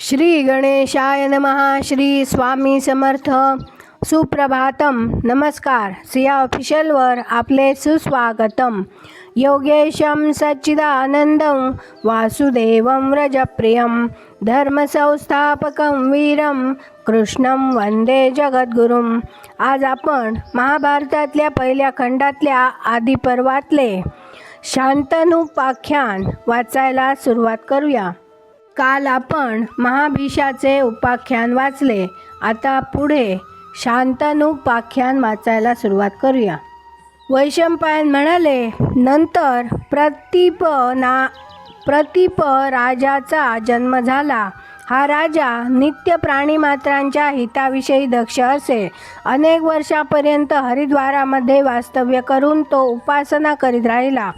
श्री गणेशाय नमः. श्री स्वामी समर्थ. सुप्रभातम. नमस्कार. सिया ऑफिशियलवर आपले सुस्वागतम. योगेशं सच्चिदानंदं वासुदेवं व्रजप्रियं धर्मसंस्थापकं वीरं कृष्णं वंदे जगद्गुरुं. आज आपण महाभारतातल्या पहिल्या खंडातल्या आदिपर्वातले शांतनुपाख्यान वाचायला सुरुवात करूया. काल आपण महाभीषाचे उपाख्यान वाचले. आता पुढे शांतनुपाख्यान वाचायला सुरुवात करूया. वैशंपायन म्हणाले, नंतर प्रतीप राजाचा जन्म झाला. हा राजा नित्य प्राणीमात्रांच्या हिताविषयी दक्ष असे. अनेक वर्षापर्यंत हरिद्वारामध्ये वास्तव्य करून तो उपासना करीत राहिला.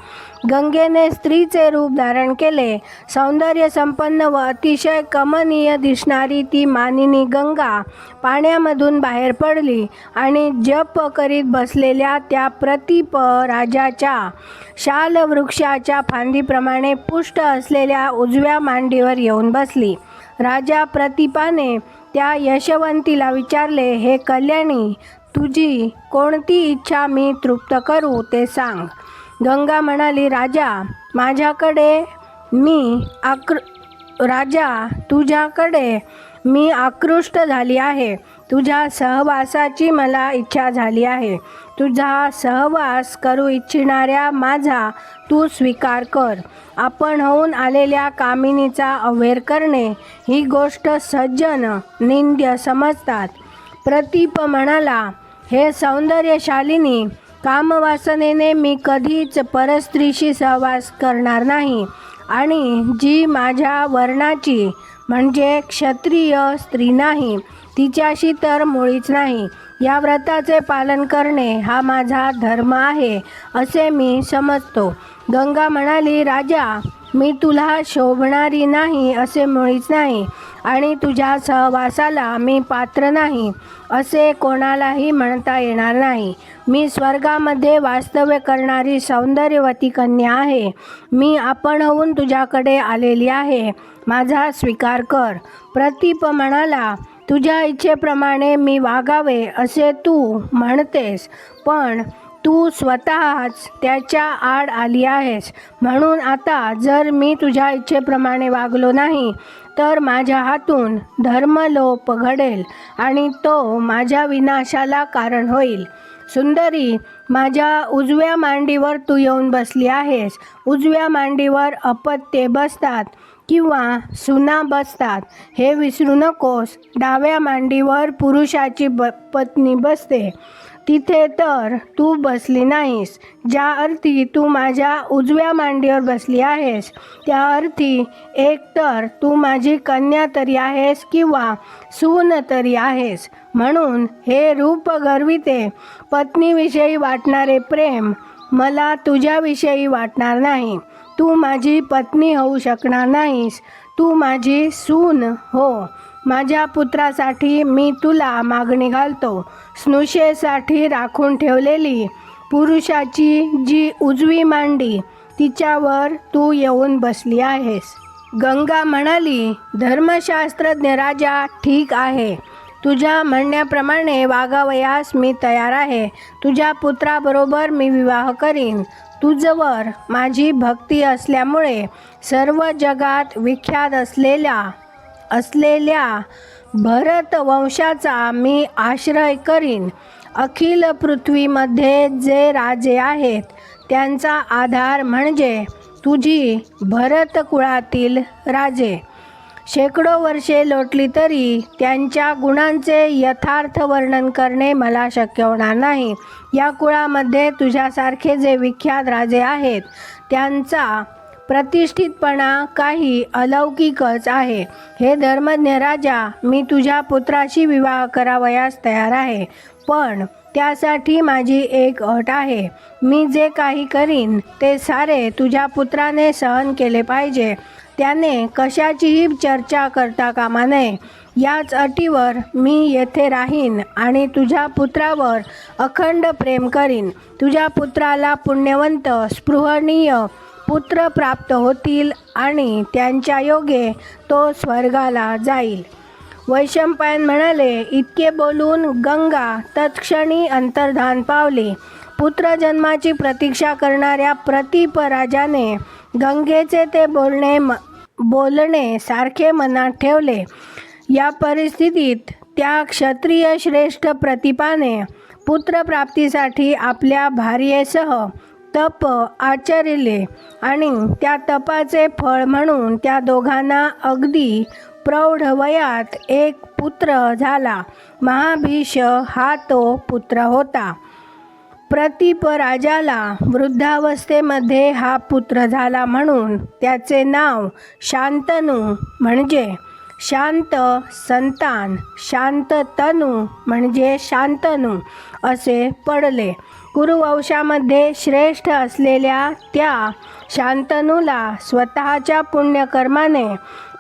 गंगेने स्त्रीचे रूप धारण केले. सौंदर्य संपन्न व अतिशय कमनीय दिसणारी ती मानिनी गंगा पाण्यामधून बाहेर पडली आणि जप करीत बसलेल्या त्या प्रतीप राजाच्या शाल वृक्षाच्या फांदीप्रमाणे पुष्ट असलेल्या उजव्या मांडीवर येऊन बसली. राजा प्रतीपाने त्या यशवंतीला विचारले, हे कल्याणी, तुझी कोणती इच्छा मी तृप्त करू ते सांग. गंगा म्हणाली, तुझ्याकडे मी आकृष्ट झाली आहे. तुझ्या सहवासाची मला इच्छा झाली आहे. तुझा सहवास करू इच्छिणाऱ्या माझा तू स्वीकार कर. आपण होऊन आलेल्या कामिनीचा अव्हेर करणे ही गोष्ट सज्जन निंद्य समजतात. प्रतीप म्हणाला, हे सौंदर्यशालिनी, कामवासनेने मी कधीच परस्त्रीशी सहवास करणार नाही आणि जी माझ्या वर्णाची म्हणजे क्षत्रिय स्त्री नाही तिच्याशी तर मुळीच नाही. या व्रताचे पालन करणे हा माझा धर्म आहे असे मी समजतो. गंगा म्हणाली, राजा, मी तुला शोभणारी नाही असे मुळीच नाही आणि तुझ्या सहवासाला मी पात्र नाही असे कोणालाही म्हणता येणार नाही. मी स्वर्गामध्ये वास्तव्य करणारी सौंदर्यवती कन्या आहे. मी आपण होऊन तुझ्याकडे आलेली आहे. माझा स्वीकार कर. प्रतीप म्हणाला, तुझ्या इच्छेप्रमाणे मी वागावे असे तू म्हणतेस, पण तू स्वतःच त्याच्या आड आली आहेस. म्हणून आता जर मी तुझ्या इच्छेप्रमाणे वागलो नाही तर माझ्या हातून धर्मलोप घडेल आणि तो माझ्या विनाशाला कारण होईल. सुंदरी, माझ्या उजव्या मांडीवर तू येऊन बसली आहेस. उजव्या मांडीवर अपत्ये बसतात किंवा सुना बसतात हे विसरू नकोस. डाव्या मांडीवर पुरुषाची पत्नी बसते. तिथे तर तू बसली नाहीस. ज्या अर्थी तू माझ्या उजव्या मांडीवर बसली आहेस त्या अर्थी एकतर तू माझी कन्या तरी आहेस किंवा सून तरी आहेस. म्हणून हे रूप गर्विते, पत्नीविषयी वाटणारे प्रेम मला तुझ्याविषयी वाटणार नाही. तू माझी पत्नी होऊ शकणार नाहीस. तू माझी सून हो. माझ्या पुत्रासाठी मी तुला मागणी घालतो. स्नुषेसाठी राखून ठेवलेली पुरुषाची जी उजवी मांडी तिच्यावर तू येऊन बसली आहेस. गंगा म्हणाली, धर्मशास्त्रज्ञ राजा, ठीक आहे. तुझ्या म्हणण्याप्रमाणे वागावयास मी तयार आहे. तुझ्या पुत्राबरोबर मी विवाह करीन. तुझवर माझी भक्ती असल्यामुळे सर्व जगात विख्यात असलेल्या भरत वंशाचा मी आश्रय करीन. अखिल पृथ्वीमध्ये जे राजे आहेत त्यांचा आधार म्हणजे तुझी भरत कुळातील राजे. शेकडो वर्षे लोटली तरी त्यांच्या गुणांचे यथार्थ वर्णन करणे मला शक्य होणार नाही. या कुळामध्ये तुझ्यासारखे जे विख्यात राजे आहेत त्यांचा प्रतिष्ठितपणा काही अलौकिकच आहे. हे धर्मज्ञ राजा, मी तुझ्या पुत्राशी विवाह करावयास तयार आहे, पण त्यासाठी माझी एक अट आहे. मी जे काही करीन ते सारे तुझ्या पुत्राने सहन केले पाहिजे. त्याने कशाचीही चर्चा करता कामा नये. याच अटीवर मी येथे राहीन आणि तुझ्या पुत्रावर अखंड प्रेम करीन. तुझ्या पुत्राला पुण्यवंत, स्पृहणीय, पुत्र प्राप्त होतील आणि त्यांच्या योगे तो स्वर्गाला जाईल. वैशंपायन म्हणाले, इतके बोलून गंगा तत्क्षणी अंतर्धान पावली. पुत्रजन्माची प्रतीक्षा करणाऱ्या प्रतीप राजाने गंगेचे ते बोलणे सारखे मनात ठेवले. या परिस्थितीत त्या क्षत्रिय श्रेष्ठ प्रतीपाने पुत्रप्राप्तीसाठी आपल्या भार्येसह तप आचरिले आणि त्या तपाचे फळ म्हणून त्या दोघांना अगदी प्रौढ वयात एक पुत्र झाला. महाभीष हा तो पुत्र होता. प्रतीप राजाला वृद्धावस्थेमध्ये हा पुत्र झाला म्हणून त्याचे नाव शांतनु म्हणजे शांत संतान, शांततनु म्हणजे शांतनु असे पडले. कुरुवंशामध्ये श्रेष्ठ असलेल्या त्या शांतनूला स्वतःच्या पुण्यकर्माने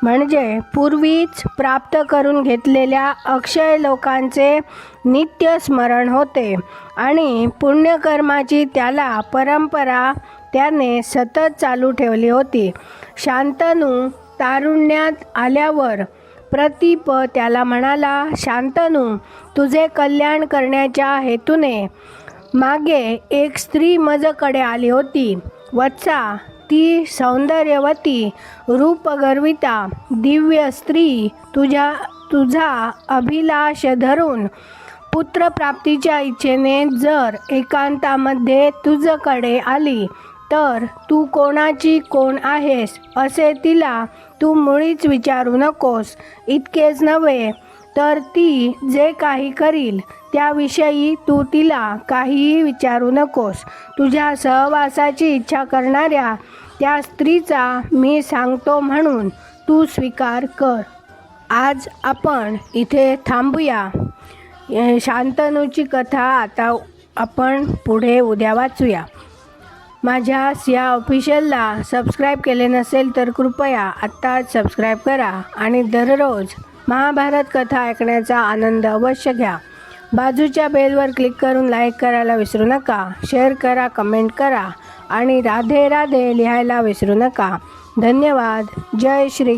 म्हणजे पूर्वीच प्राप्त करून घेतलेल्या अक्षय लोकांचे नित्य स्मरण होते आणि पुण्यकर्माची त्याला परंपरा त्याने सतत चालू ठेवली होती. शांतनू तारुण्यात आल्यावर प्रतीप त्याला म्हणाला, शांतनू, तुझे कल्याण करण्याच्या हेतूने मागे एक स्त्री माझ्याकडे आली होती. वत्सा, ती सौंदर्यवती रूपगर्विता दिव्य स्त्री तुझा अभिलाष धरून पुत्रप्राप्तीच्या इच्छेने जर एकांतामध्ये तुझ्याकडे आली तर तू कोणाची कोण आहेस असे तिला तू मुळीच विचारू नकोस. इतकेच नव्हे तर ती जे काही करील त्याविषयी तू तिला काहीही विचारू नकोस. तुझ्या सहवासाची इच्छा करणाऱ्या त्या स्त्रीचा मी सांगतो म्हणून तू स्वीकार कर. आज आपण इथे थांबूया. शांतनूची कथा आता आपण पुढे उद्या वाचूया. माझ्या सिया ऑफिशियलला सबस्क्राईब केले नसेल तर कृपया आत्ताच सबस्क्राईब करा आणि दररोज महाभारत कथा ऐकण्याचा आनंद अवश्य घ्या. बाजूच्या बेलवर क्लिक करून लाईक करायला विसरू नका. शेअर करा, कमेंट करा आणि राधे राधे लिहायला विसरू नका. धन्यवाद. जय श्री